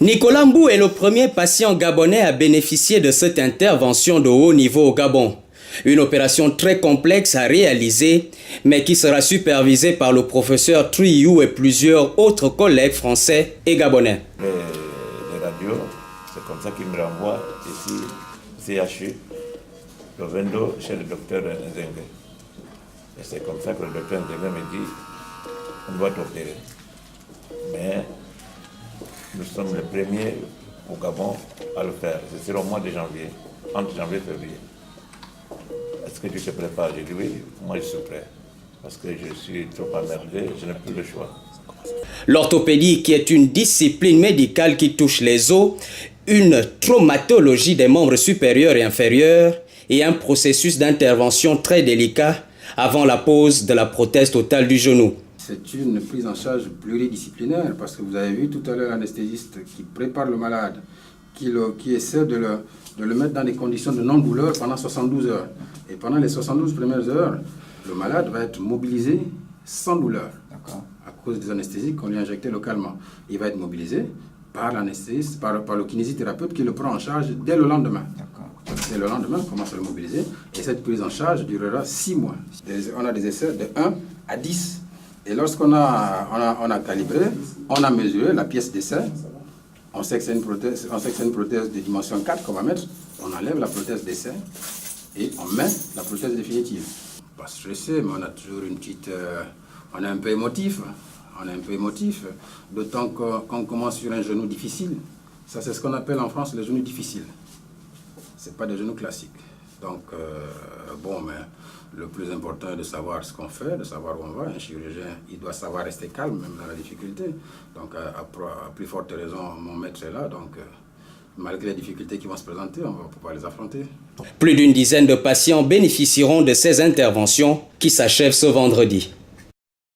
Nicolas Mbou est le premier patient gabonais à bénéficier de cette intervention de haut niveau au Gabon. Une opération très complexe à réaliser, mais qui sera supervisée par le professeur Triyou et plusieurs autres collègues français et gabonais. Les radios, c'est comme ça qu'ils me renvoient ici, CHU, le 22, chez le docteur Nzengue. Et c'est comme ça que le docteur Nzengue me dit, on doit t'opérer. Mais nous sommes les premiers au Gabon à le faire. Ce sera au mois de janvier, entre janvier et février. Est-ce que tu te prépares? J'ai dit oui, moi je suis prêt. Parce que je suis trop emmerdé, je n'ai plus le choix. L'orthopédie, qui est une discipline médicale qui touche les os, une traumatologie des membres supérieurs et inférieurs et un processus d'intervention très délicat avant la pose de la prothèse totale du genou. C'est une prise en charge pluridisciplinaire parce que vous avez vu tout à l'heure l'anesthésiste qui prépare le malade, qui essaie de le mettre dans des conditions de non-douleur pendant 72 heures. Et pendant les 72 premières heures, le malade va être mobilisé sans douleur à cause des anesthésies qu'on lui a injectées localement. Il va être mobilisé par l'anesthésiste, par le kinésithérapeute qui le prend en charge dès le lendemain. Dès le lendemain, on commence à le mobiliser et cette prise en charge durera 6 mois. On a des essais de 1 à 10. Et lorsqu'on a calibré, on a mesuré la pièce d'essai. On sait que c'est une prothèse de dimension 4 qu'on va mettre. On enlève la prothèse d'essai et on met la prothèse définitive. Pas stressé, mais on a toujours une petite... on est un peu émotif. D'autant qu'on commence sur un genou difficile. Ça, c'est ce qu'on appelle en France le genou difficile. Ce n'est pas des genoux classiques. Donc, mais le plus important est de savoir ce qu'on fait, de savoir où on va. Un chirurgien, il doit savoir rester calme, même dans la difficulté. Donc, à plus forte raison, mon maître est là. Donc, malgré les difficultés qui vont se présenter, on va pouvoir les affronter. Plus d'une dizaine de patients bénéficieront de ces interventions qui s'achèvent ce vendredi.